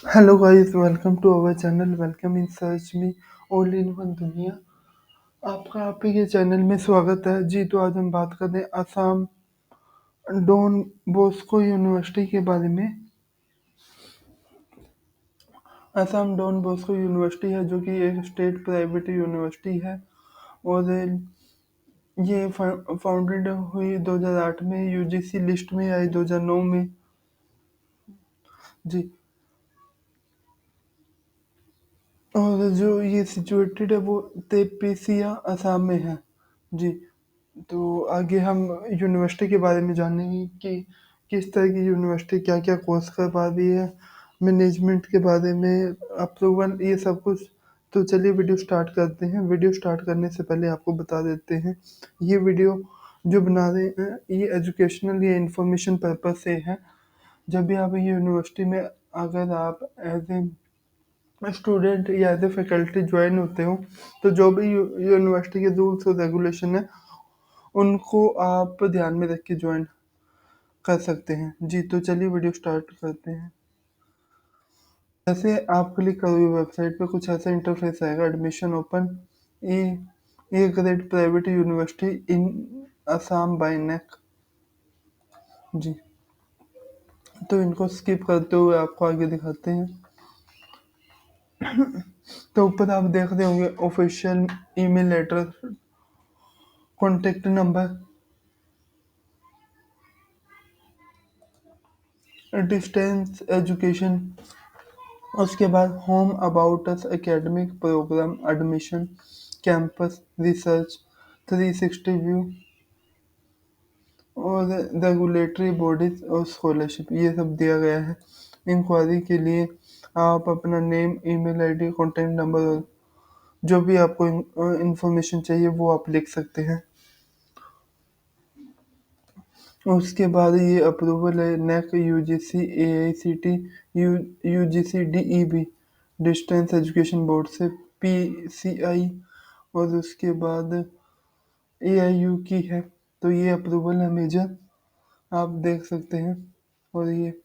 Hello guys, welcome to our channel. Welcome in search me all in one दुनिया। आपका आप ही के channel में स्वागत है जी। तो आज हम बात करते हैं असम डॉन बॉस्को यूनिवर्सिटी के बारे में। असम डॉन बॉस्को यूनिवर्सिटी है जो कि एक स्टेट प्राइवेट यूनिवर्सिटी है और ये फाउंडेड हुई 2008 में, यूजीसी लिस्ट में आई 2009 में जी। और जो ये सिचुएटेड है वो तेपसिया असम में है जी। तो आगे हम यूनिवर्सिटी के बारे में जानेंगे कि किस तरह की यूनिवर्सिटी क्या क्या कोर्स करवा रही है, मैनेजमेंट के बारे में, अप्रूवल, ये सब कुछ। तो चलिए वीडियो स्टार्ट करते हैं। वीडियो स्टार्ट करने से पहले आपको बता देते हैं, ये वीडियो जो बना रहे हैं ये एजुकेशनल या इंफॉर्मेशन पर्पज से है। जब भी आप यूनिवर्सिटी में अगर आप एज ए स्टूडेंट या एज ए फैकल्टी ज्वाइन होते हो तो जो भी यूनिवर्सिटी के रूल्स और रेगुलेशन है उनको आप ध्यान में रख के ज्वाइन कर सकते हैं जी। तो चलिए वीडियो स्टार्ट करते हैं। जैसे आप क्लिक करोगे वेबसाइट पे, कुछ ऐसा इंटरफेस आएगा। Admission open A A grade private university in Assam by NAAC जी। तो इनको स्किप करते हुए आपको आगे दिखाते हैं। तो ऊपर आप देख रहे होंगे official email letter, contact number, distance education, उसके बाद home about us, academic program, admission, campus, research, 360 view और रेगुलेटरी बॉडीज और स्कॉलरशिप, ये सब दिया गया है। इंक्वायरी के लिए आप अपना name, email ID, contact number और जो भी आपको इंफॉर्मेशन चाहिए वो आप लिख सकते हैं। उसके बाद ये अप्रूवल है NAAC, UGC, AICTE, UGC, DEB, distance education board से, पीसीआई, और उसके बाद एआईयू की है। तो ये अप्रूवल है मेजर, आप देख सकते हैं। और ये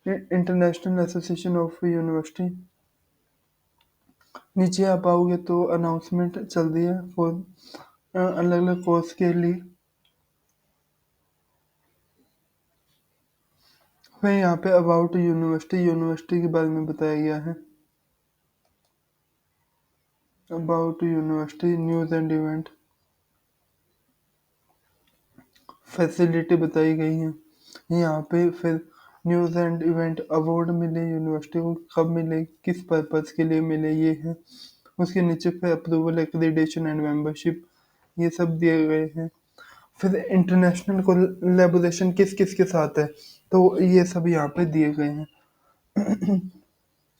इंटरनेशनल एसोसिएशन ऑफ यूनिवर्सिटी। नीचे आप आओगे तो अनाउंसमेंट चल रही है फॉर अलग अलग कोर्स के लिए। फिर यहाँ पे अबाउट यूनिवर्सिटी, यूनिवर्सिटी के बारे में बताया गया है। About university, news and event, facility बताई गई है यहाँ पे। फिर न्यूज़ एंड इवेंट, अवार्ड मिले यूनिवर्सिटी को, कब मिले, किस पर्पज़ के लिए मिले, ये है। उसके नीचे फिर अप्रूवल, एक्रेडिटेशन एंड मेंबरशिप, ये सब दिए गए हैं। फिर इंटरनेशनल कोलैबोरेशन किस किस के साथ है, तो ये सब यहाँ पे दिए गए हैं।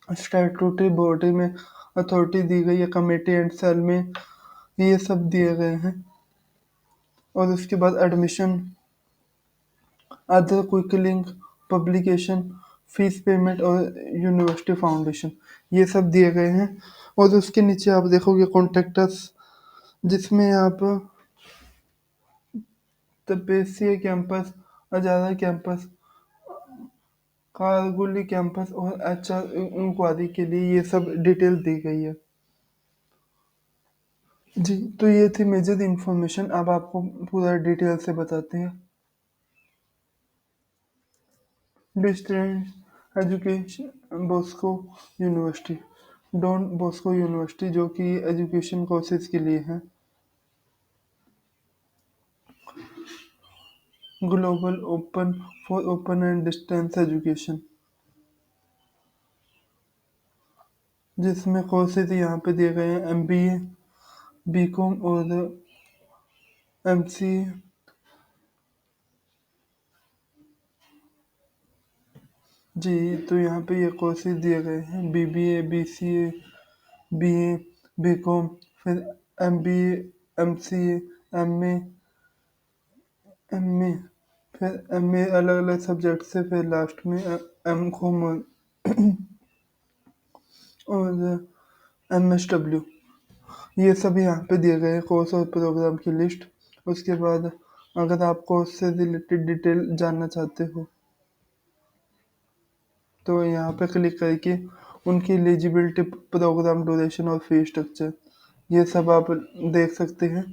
स्टैट्यूटरी बॉडी में अथॉरिटी दी गई है, कमेटी एंड सेल में, ये सब दिए गए हैं। और उसके बाद admission, other quick link, publication, fees payment और यूनिवर्सिटी फाउंडेशन, ये सब दिए गए हैं। और उसके नीचे आप देखोगे कॉन्टेक्टस, जिसमें आप तपेसिया कैंपस, अजारा कैंपस, कारगुली कैंपस और एचआर इंक्वायरी के लिए ये सब डिटेल दी गई है जी। तो ये थी मेजर इन्फॉर्मेशन। अब आपको पूरा डिटेल से बताते हैं। Distance education Bosco university, Don Bosco university, जो कि एजुकेशन कोर्सेज के लिए है। Global open for open and distance education, जिसमें कोर्सेज यहाँ पे दिए गए हैं। एमबीए, बीकॉम और एमसीए जी। तो यहाँ पे ये कोर्सेज दिए गए हैं, बीबीए, बीसीए, बीए, बीकॉम, फिर एमबीए, एमसीए, एमए, एमए, फिर एमए अलग अलग सब्जेक्ट से, फिर लास्ट में एम कॉम और एमएसडब्ल्यू, ये सब यहाँ पे दिए गए हैं कोर्स और प्रोग्राम की लिस्ट। उसके बाद अगर आप कोर्स से रिलेटेड डिटेल जानना चाहते हो तो यहाँ पे क्लिक करके उनकी एलिजिबिलिटी, प्रोग्राम ड्यूरेशन और फी स्ट्रक्चर ये सब आप देख सकते हैं।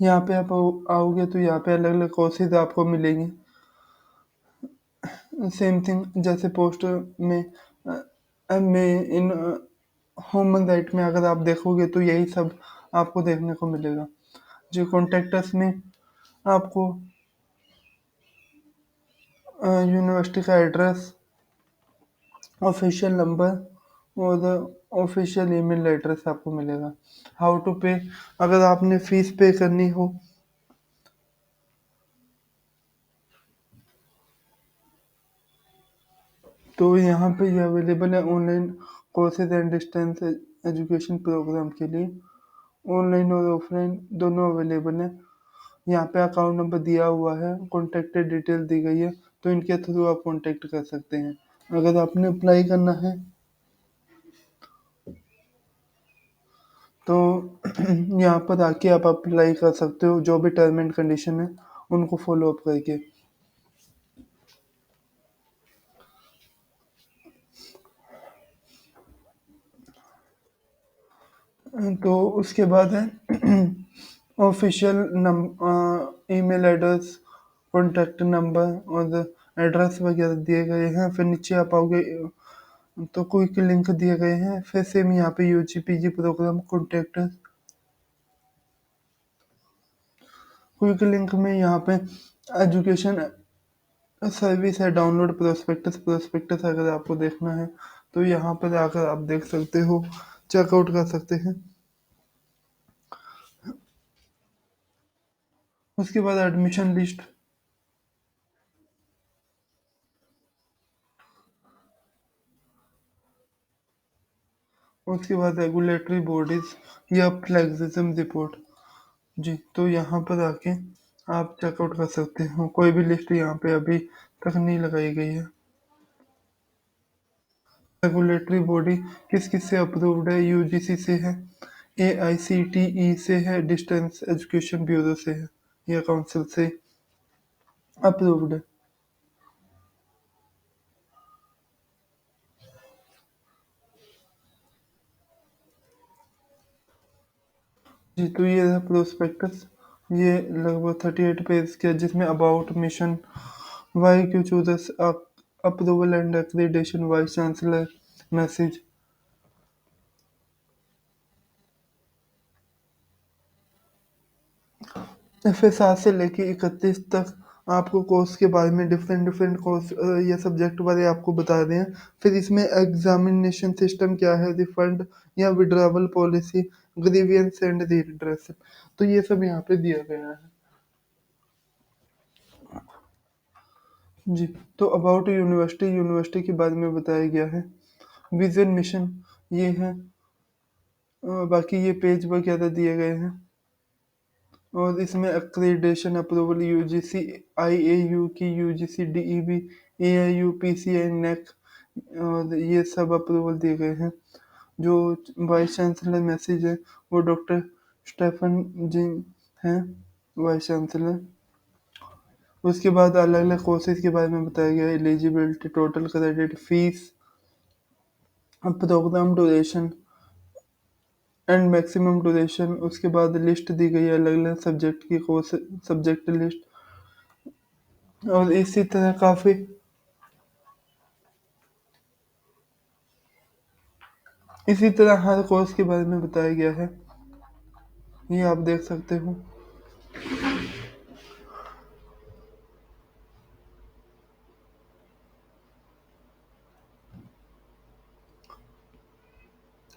यहाँ पे आप आओगे तो यहाँ पे अलग अलग कोर्सेज आपको मिलेंगे। सेम थिंग जैसे पोस्ट में में इन ह्यूमन राइट में अगर आप देखोगे तो यही सब आपको देखने को मिलेगा। जो कॉन्टेक्टस में आपको यूनिवर्सिटी का एड्रेस, ऑफिशियल नंबर और ऑफिशियल ईमेल एड्रेस आपको मिलेगा। हाउ टू पे, अगर आपने फीस पे करनी हो तो यहाँ पे ये अवेलेबल है online courses and distance education program के लिए। ऑनलाइन और ऑफलाइन दोनों अवेलेबल है। यहाँ पे अकाउंट नंबर दिया हुआ है, कॉन्टैक्ट डिटेल दी गई है, तो इनके थ्रू आप कॉन्टैक्ट कर सकते हैं। अगर आपने अप्लाई करना है तो यहाँ पर आके आप अप्लाई कर सकते हो, जो भी टर्म एंड कंडीशन है उनको फॉलो अप करके। तो उसके बाद है official email address, contact number और एड्रेस वगैरह दिए गए हैं। फिर नीचे आप आओगे तो क्विक लिंक दिए गए हैं। फिर सेम यहाँ पे UG PG program contact, quick link में यहाँ पे एजुकेशन सर्विस है, डाउनलोड प्रोस्पेक्टस। प्रोस्पेक्टस अगर आपको देखना है तो यहाँ पर आकर आप देख सकते हो, चेकआउट कर सकते हैं। उसके बाद एडमिशन लिस्ट, उसके बाद रेगुलेटरी बॉडीज या फ्लैक्सिज्म रिपोर्ट। जी, तो यहाँ पर आके आप चेकआउट कर सकते हो। कोई भी लिस्ट यहाँ पे अभी तक नहीं लगाई गई है। रेगुलेटरी बॉडी किस किस से अप्रूव्ड है? यूजीसी से है, एआईसीटीई से है, डिस्टेंस एजुकेशन ब्यूरो से है, या काउंसिल से अप्रूव्ड है। जी, तो ये है प्रोस्पेक्टस। ये लगभग 38 पेज का, जिसमें about mission, why Q chooses approval and accreditation, vice chancellor message. फिर 7 से लेके 31 तक आपको कोर्स के बारे में डिफरेंट डिफरेंट कोर्स या सब्जेक्ट बारे आपको बता रहे हैं। फिर इसमें एग्जामिनेशन सिस्टम क्या है, रिफंड या withdrawal policy, grievance and redress, तो ये सब यहाँ पे दिया गया है। जी, तो अबाउट यूनिवर्सिटी, यूनिवर्सिटी के बारे में बताया गया है। विजन मिशन ये है। बाकी ये पेज वगैरह दिए गए हैं। और इसमें एक्रेडिटेशन अप्रूवल यूजीसी, आईएयू की, यूजीसी डीईबी, एआईयू, पीसीआई, नेक, और ये सब अप्रूवल दिए गए हैं। जो वाइस चांसलर मैसेज है वो डॉक्टर स्टेफन जिन हैं, वाइस चांसलर। उसके बाद अलग अलग कोर्सेज के बारे में बताया गया है, eligibility, total credit, fees, program duration and maximum duration. उसके बाद लिस्ट दी गई है अलग अलग सब्जेक्ट की, कोर्स सब्जेक्ट लिस्ट। और इसी तरह हर कोर्स के बारे में बताया गया है, ये आप देख सकते हो।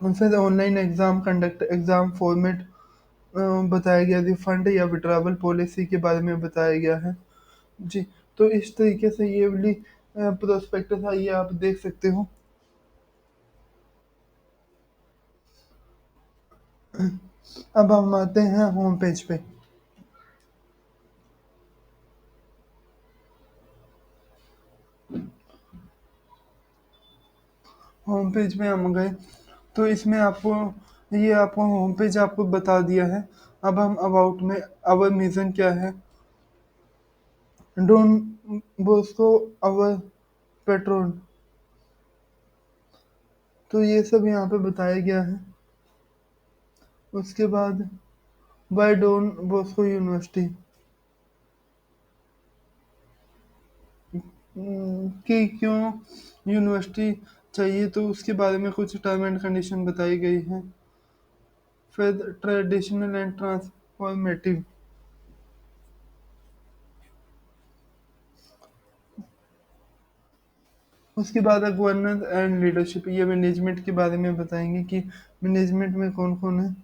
फिर online exam conduct, exam format बताया गया, रिफंड या विड्रॉवल पॉलिसी के बारे में बताया गया है। जी, तो इस तरीके से ये वाली प्रोस्पेक्टस है, ये आप देख सकते हो। अब हम आते हैं होम पेज पे। होम पेज में हम गए तो इसमें आपको, ये आपको होम पेज आपको बता दिया है। अब हम अबाउट में, अवर मिशन क्या है, डॉन बॉस्को अवर पेट्रोल। तो ये सब यहाँ पे बताया गया है। उसके बाद वाई डॉन बॉस्को यूनिवर्सिटी, कि क्यों यूनिवर्सिटी चाहिए, तो उसके बारे में कुछ टर्म एंड कंडीशन बताई गई है। फिर ट्रेडिशनल एंड ट्रांसफॉर्मेटिव। उसके बाद है गवर्नेंस एंड लीडरशिप, ये मैनेजमेंट के बारे में बताएंगे कि मैनेजमेंट में कौन कौन है।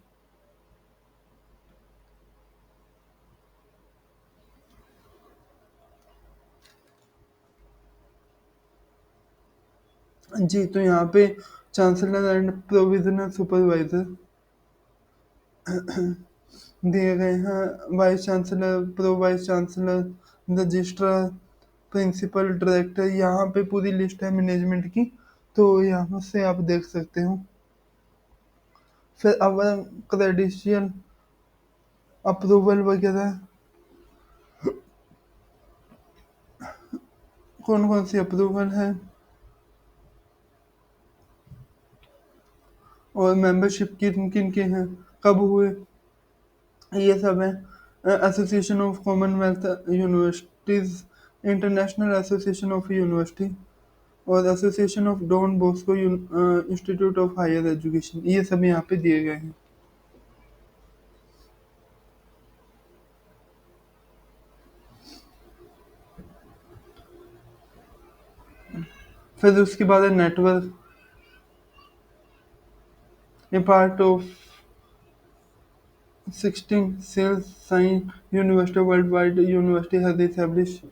जी, तो यहाँ पे चांसलर एंड प्रोविजनल सुपरवाइजर दिए गए हैं। Vice chancellor, pro vice chancellor, registrar, principal, director, यहाँ पे पूरी लिस्ट है मैनेजमेंट की, तो यहाँ से आप देख सकते हो। फिर अवर क्रेडिशियल अप्रूवल वगैरह, कौन कौन सी अप्रूवल है और मेंबरशिप किन किन के हैं, कब हुए, ये सब है। Association of Commonwealth universities, international association of university, और association of Don Bosco institute of higher education, ये सब यहाँ पे दिए गए हैं। फिर उसके बाद है network, A part of 16 sales sign university worldwide. University has established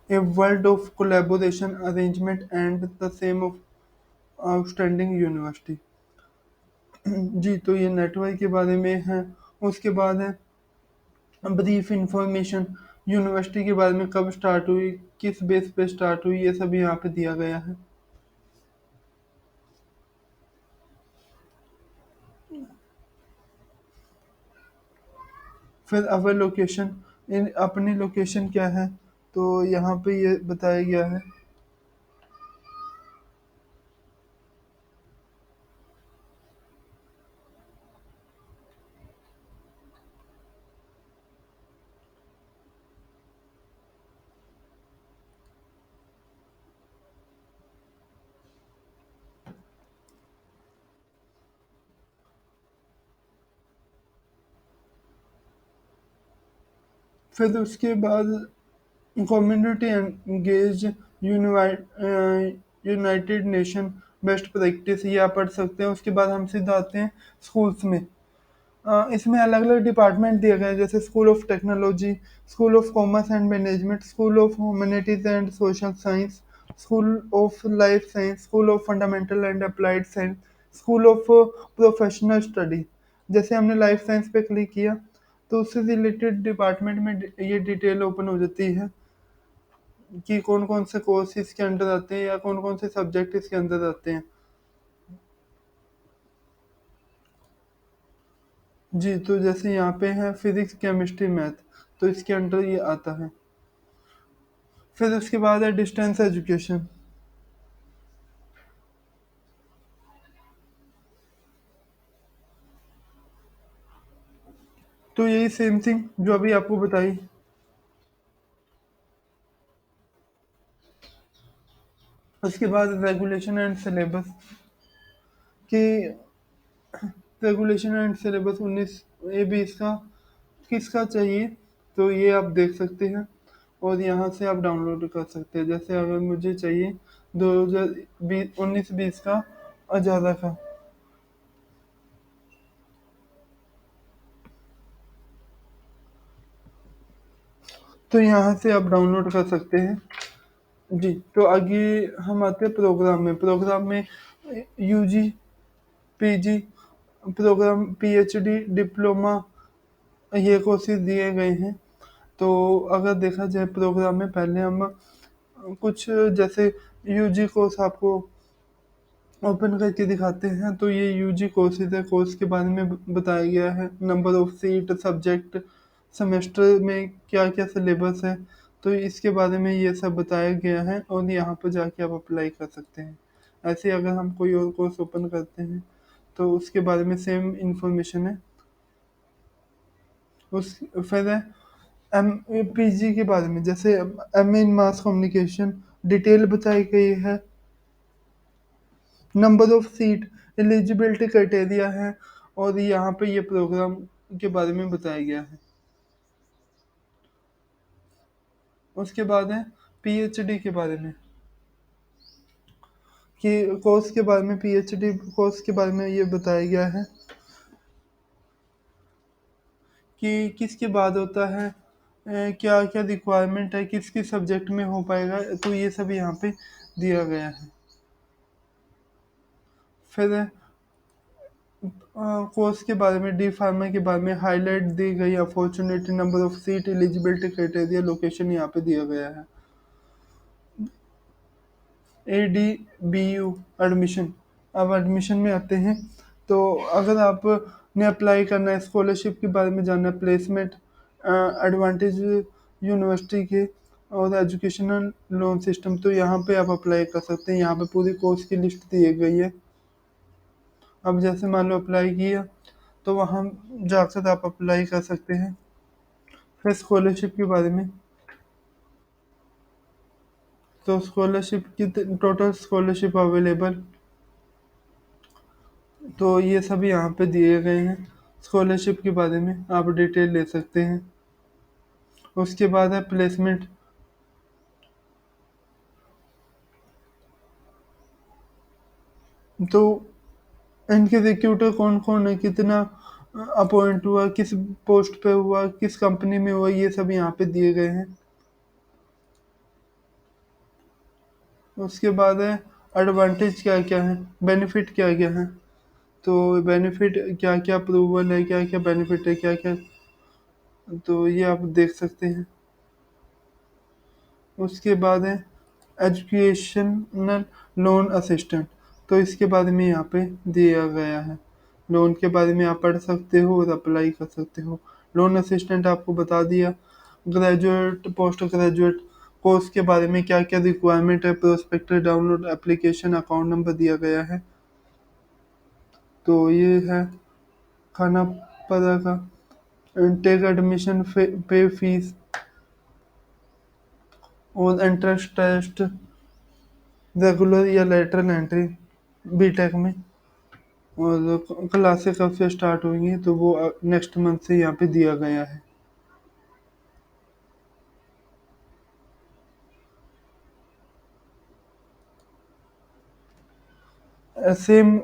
a world of collaboration arrangement and the same of outstanding university. जी, तो ये नेटवर्क के बारे में है। उसके बाद है ब्रीफ इंफॉर्मेशन, यूनिवर्सिटी के बारे में, कब स्टार्ट हुई, किस बेस पे स्टार्ट हुई, ये सब यहाँ पे दिया गया है। फिर अवर लोकेशन, इन अपनी लोकेशन क्या है, तो यहाँ पे ये बताया गया है। फिर उसके बाद community engage United nation best practice, ये आप पढ़ सकते हैं। उसके बाद हम सीधा आते हैं स्कूल्स में। इसमें अलग अलग डिपार्टमेंट दिए गए हैं, जैसे school of technology, school of commerce and management, school of humanities and social science, school of life science, school of fundamental and applied science, school of professional study. जैसे हमने लाइफ साइंस पे click किया तो उससे related department में ये detail open हो जाती है कि कौन कौन से कोर्स इसके अंदर आते हैं या कौन कौन से सब्जेक्ट इसके अंदर आते हैं। जी, तो जैसे यहाँ पे है फिजिक्स, केमिस्ट्री, मैथ, तो इसके अंदर ये आता है। फिर उसके बाद है डिस्टेंस एजुकेशन, तो यही सेम थिंग जो अभी आपको बताई। उसके बाद रेगुलेशन एंड सिलेबस, कि रेगुलेशन एंड सिलेबस 19 A 20 का किसका चाहिए, तो ये आप देख सकते हैं और यहाँ से आप डाउनलोड कर सकते हैं। जैसे अगर मुझे चाहिए 2019-20 का अजादा का, तो यहाँ से आप डाउनलोड कर सकते हैं। जी, तो आगे हम आते हैं प्रोग्राम में। प्रोग्राम में UG, PG program, PhD, diploma, ये कोर्सेज दिए गए हैं। तो अगर देखा जाए प्रोग्राम में, पहले हम कुछ जैसे यूजी कोर्स आपको ओपन करके दिखाते हैं। तो ये यूजी कोर्सेज है, कोर्स के बारे में बताया गया है, number of seat, subject, semester में क्या क्या सिलेबस है। तो इसके बारे में ये सब बताया गया है और यहाँ पर जाके आप अप्लाई कर सकते हैं। ऐसे अगर हम कोई और कोर्स ओपन करते हैं तो उसके बारे में सेम इंफॉर्मेशन है। उस फिर एम पीजी के बारे में, जैसे एम इन मास कम्युनिकेशन, डिटेल बताई गई है। Number of seat, eligibility criteria है, और यहाँ पे ये प्रोग्राम के बारे में बताया गया है। उसके बाद है पीएचडी के बारे में, कि कोर्स के बारे में, पीएचडी कोर्स के बारे में ये बताया गया है कि किसके बाद होता है, क्या क्या रिक्वायरमेंट है, किस किस सब्जेक्ट में हो पाएगा, तो ये सब यहाँ पे दिया गया है। फिर कोर्स के बारे में, डी फार्मा के बारे में हाईलाइट दी गई, opportunity, number of seat, eligibility criteria, location यहाँ पे दिया गया है। ADBU एडमिशन, अब एडमिशन में आते हैं। तो अगर आपने अप्लाई करना है, स्कॉलरशिप के बारे में जानना है, प्लेसमेंट एडवांटेज यूनिवर्सिटी के और एजुकेशनल लोन सिस्टम, तो यहाँ पे आप अप्लाई कर सकते हैं। यहाँ पे पूरी कोर्स की लिस्ट दी गई है। अब जैसे मान लो अप्लाई किया तो वहाँ जाकर आप अप्लाई कर सकते हैं। फिर स्कॉलरशिप के बारे में, तो स्कॉलरशिप की टोटल स्कॉलरशिप अवेलेबल, तो ये सब यहाँ पे दिए गए हैं। स्कॉलरशिप के बारे में आप डिटेल ले सकते हैं। उसके बाद है प्लेसमेंट, तो इनके रिक्रूटर कौन कौन है, कितना अपॉइंट हुआ, किस पोस्ट पे हुआ, किस कंपनी में हुआ, ये सब यहाँ पे दिए गए हैं। उसके बाद है एडवांटेज क्या क्या है, बेनिफिट क्या क्या है, तो बेनिफिट क्या क्या अप्रूवल है, क्या क्या बेनिफिट है, क्या क्या, तो ये आप देख सकते हैं। उसके बाद है एजुकेशनल लोन असिस्टेंट, तो इसके बारे में यहाँ पे दिया गया है। लोन के बारे में आप पढ़ सकते हो और अप्लाई कर सकते हो। लोन असिस्टेंट आपको बता दिया। ग्रेजुएट, पोस्ट ग्रेजुएट कोर्स के बारे में क्या क्या रिक्वायरमेंट है, prospectus download, application, account number दिया गया है। तो ये है खाना पड़ा का, टेक एडमिशन पे फीस और एंट्रेंस टेस्ट, रेगुलर या लेटरल एंट्री बीटेक में, और क्लासें कब से स्टार्ट होंगी तो वो नेक्स्ट मंथ से यहाँ पे दिया गया है। सेम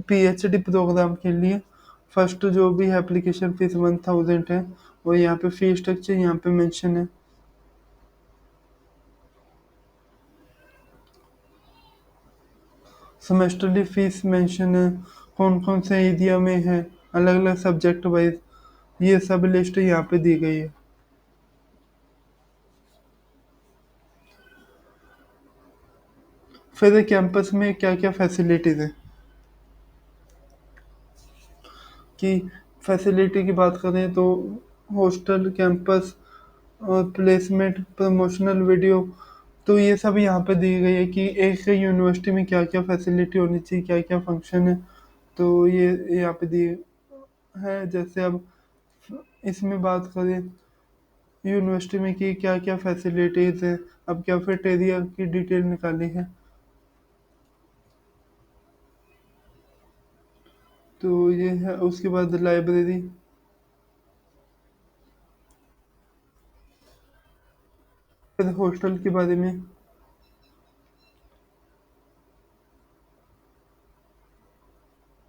पीएचडी प्रोग्राम के लिए फर्स्ट जो भी है एप्लीकेशन फीस 1000 है, और यहाँ पे फी स्ट्रक्चर यहाँ पे मेंशन है। सेमेस्टरली फीस मेंशन है, कौन कौन से एरिया में है, अलग अलग सब्जेक्ट वाइज, ये सब लिस्ट यहाँ पे दी गई है। फिर कैंपस में क्या क्या फैसिलिटीज़ है, कि फैसिलिटी की बात करें तो हॉस्टल, कैंपस और प्लेसमेंट, प्रमोशनल वीडियो, तो ये सब यहाँ पे दी गई है कि एक यूनिवर्सिटी में क्या क्या फैसिलिटी होनी चाहिए, क्या क्या फंक्शन है, तो ये यहाँ पे दी है। जैसे अब इसमें बात करें यूनिवर्सिटी में कि क्या क्या फैसिलिटीज़ हैं, अब कैफेटेरिया की डिटेल निकाली है, तो ये है। उसके बाद लाइब्रेरी, फिर हॉस्टल के बारे में,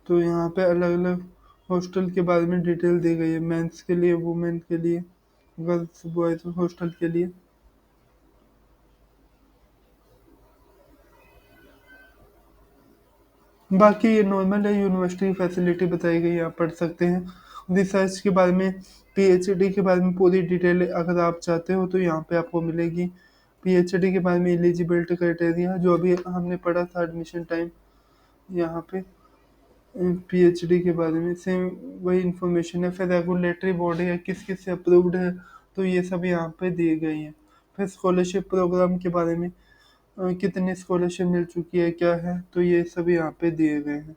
तो यहाँ पे अलग अलग हॉस्टल के बारे में डिटेल दी गई है, मेंस के लिए, वुमेन के लिए, गर्ल्स बॉयज हॉस्टल के लिए। बाकी ये नॉर्मल है, यूनिवर्सिटी की फैसिलिटी बताई गई है, आप पढ़ सकते हैं। रिसर्च के बारे में, पीएचडी के बारे में पूरी डिटेल अगर आप चाहते हो तो यहाँ पे आपको मिलेगी। पीएचडी के बारे में एलिजिबिलिटी क्राइटेरिया जो अभी हमने पढ़ा था एडमिशन टाइम, यहाँ पे पीएचडी के बारे में सेम वही इंफॉर्मेशन है। फिर रेगुलेटरी बॉडी है, किस किस से अप्रूव्ड है, तो ये सब यहाँ पे दिए गई हैं। फिर स्कॉलरशिप प्रोग्राम के बारे में, कितनी स्कॉलरशिप मिल चुकी है, क्या है, तो ये सब यहाँ पे दिए गए हैं।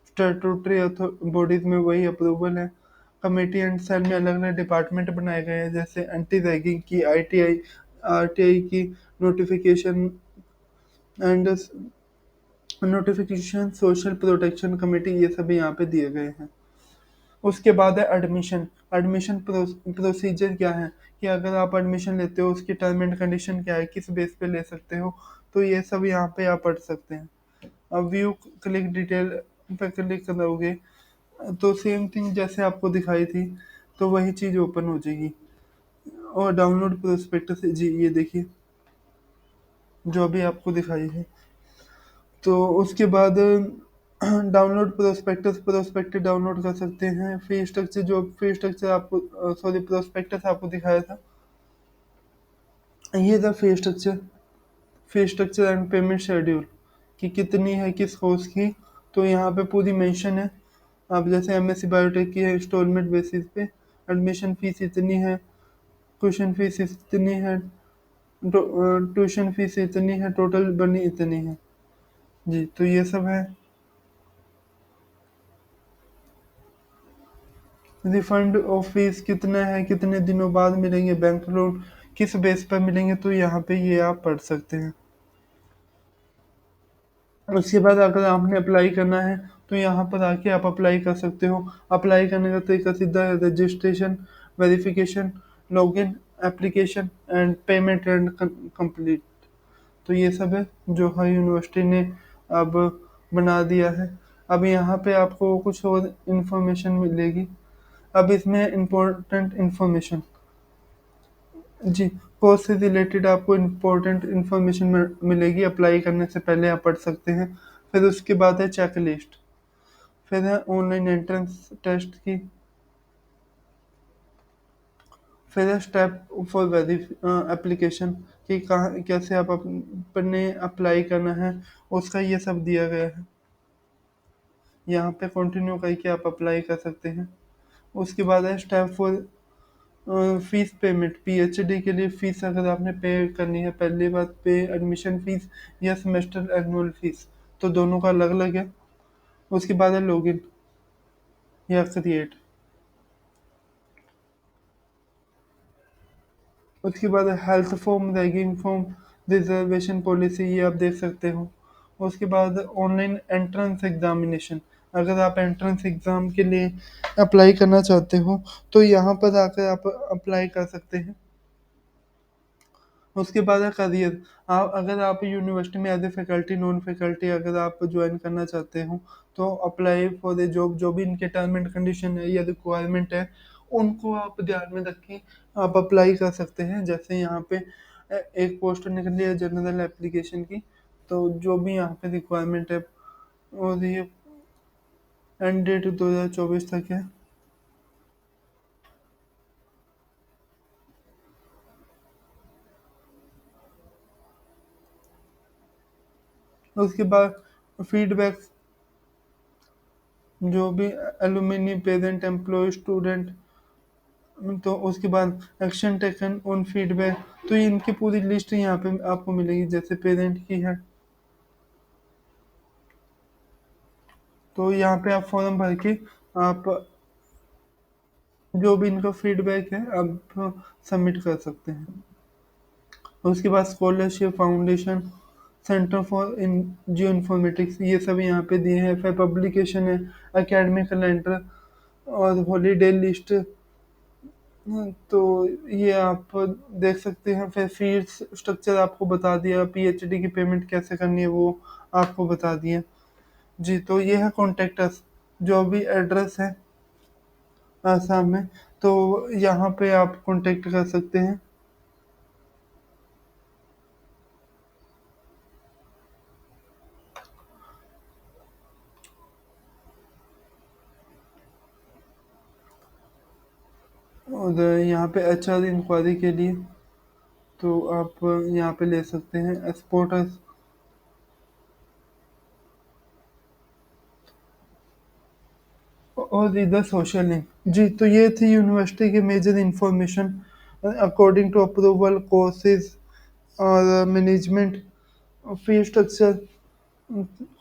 स्टैट्यूटरी बॉडीज में वही अप्रूवल है। कमेटी एंड सेल में अलग अलग डिपार्टमेंट बनाए गए हैं, जैसे एंटी रैगिंग की, आरटीआई की, notification and notification, social protection committee, ये सभी यहाँ पे दिए गए हैं। उसके बाद है एडमिशन। एडमिशन प्रोसीजर क्या है, कि अगर आप एडमिशन लेते हो उसकी टर्म एंड कंडीशन क्या है, किस बेस पे ले सकते हो, तो ये सब यहाँ पे आप पढ़ सकते हैं। अब व्यू क्लिक डिटेल पे क्लिक करोगे तो सेम थिंग जैसे आपको दिखाई थी, तो वही चीज़ ओपन हो जाएगी। और डाउनलोड प्रोस्पेक्टस, जी ये देखिए जो अभी आपको दिखाई है। तो उसके बाद डाउनलोड प्रोस्पेक्टस, प्रोस्पेक्टस डाउनलोड कर सकते हैं। फी स्ट्रक्चर, जो फी स्ट्रक्चर आपको सॉरी प्रोस्पेक्टस आपको दिखाया था, ये था fee structure. Fee structure and payment schedule, कि कितनी है किस कोर्स की, तो यहाँ पे पूरी मेंशन है। अब जैसे एमएससी बायोटेक की है, इंस्टॉलमेंट बेसिस पे एडमिशन फीस इतनी है, ट्यूशन फीस इतनी है, ट्यूशन फीस इतनी है, टोटल बनी इतनी है। जी तो ये सब है। रिफंड ऑफ फीस कितना है, कितने दिनों बाद मिलेंगे, बैंक लोन किस बेस पर मिलेंगे, तो यहाँ पे ये आप पढ़ सकते हैं। उसके बाद अगर आपने अप्लाई करना है तो यहाँ पर आके आप अप्लाई कर सकते हो। अप्लाई करने का तरीका सीधा है, registration, verification, login, application and payment and complete. तो ये सब है जो हर यूनिवर्सिटी ने अब बना दिया है। अब यहाँ पे आपको कुछ और इन्फॉर्मेशन मिलेगी। अब इसमें इम्पोर्टेंट इन्फॉर्मेशन, जी कोर्स से रिलेटेड आपको इम्पोर्टेंट इन्फॉर्मेशन मिलेगी, अप्लाई करने से पहले आप पढ़ सकते हैं। फिर उसके बाद है चेक लिस्ट, फिर है ऑनलाइन एंट्रेंस टेस्ट की, फिर है स्टेप फॉर वेरी एप्लीकेशन, कि कहाँ कैसे आप अपने अप्लाई करना है, उसका ये सब दिया गया है। यहाँ पे कंटिन्यू करके आप अप्लाई कर सकते हैं। उसके बाद है step for fees payment, PhD के लिए फीस अगर आपने पे करनी है, पहली बात पे एडमिशन फीस या सेमेस्टर एनुअल फीस, तो दोनों का अलग अलग है। उसके बाद है लॉगिन या क्रिएट। उसके बाद है health form, ragging form, reservation policy, ये आप देख सकते हो। उसके बाद ऑनलाइन एंट्रेंस एग्जामिनेशन, अगर आप एंट्रेंस एग्ज़ाम के लिए अप्लाई करना चाहते हो तो यहाँ पर आकर आप अप्लाई कर सकते हैं। उसके बाद है करियर, आप अगर आप यूनिवर्सिटी में as a faculty, non faculty अगर आप ज्वाइन करना चाहते हो तो अप्लाई फॉर द जॉब, जो भी इनके टर्म एंड कंडीशन है या रिक्वायरमेंट है उनको आप ध्यान में रख के आप अप्लाई कर सकते हैं। जैसे यहाँ पे एक पोस्ट निकली है जनरल एप्लीकेशन की, तो जो भी यहाँ पे रिक्वायरमेंट है, और ये एंड डेट 2024 तक है। उसके बाद फीडबैक, जो भी एलुमिनी, पेरेंट, एम्प्लॉय, स्टूडेंट, तो उसके बाद एक्शन टेकन ऑन फीडबैक, तो ये इनकी पूरी लिस्ट यहाँ पे आपको मिलेगी। जैसे पेरेंट की है तो यहाँ पे आप फॉर्म भर के आप जो भी इनका फीडबैक है आप सबमिट कर सकते हैं। उसके बाद scholarship foundation, centre for in geo informatics, ये सब यहाँ पे दिए हैं। फिर पब्लिकेशन है, एकेडमिक कैलेंडर और हॉलीडे लिस्ट, तो ये आप देख सकते हैं। फिर फीस स्ट्रक्चर आपको बता दिया, पीएचडी की पेमेंट कैसे करनी है वो आपको बता दिया। जी तो ये है कॉन्टेक्ट अस, जो भी एड्रेस है आसाम में, तो यहाँ पे आप कांटेक्ट कर सकते हैं। और यहाँ पे एचआर इंक्वायरी के लिए तो आप यहाँ पे ले सकते हैं एक्सपोर्टर्स। और इधर सोशल लिंक, जी तो ये थी यूनिवर्सिटी के major information according to approval courses और management, fee structure.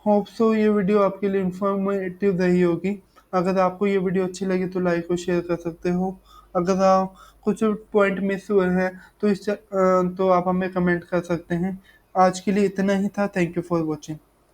Hope so ये वीडियो आपके लिए इंफॉर्मेटिव रही होगी। अगर आपको ये वीडियो अच्छी लगी तो लाइक और शेयर कर सकते हो। अगर आप कुछ पॉइंट मिस हुए हैं तो तो आप हमें कमेंट कर सकते हैं। आज के लिए इतना ही था। Thank you for watching.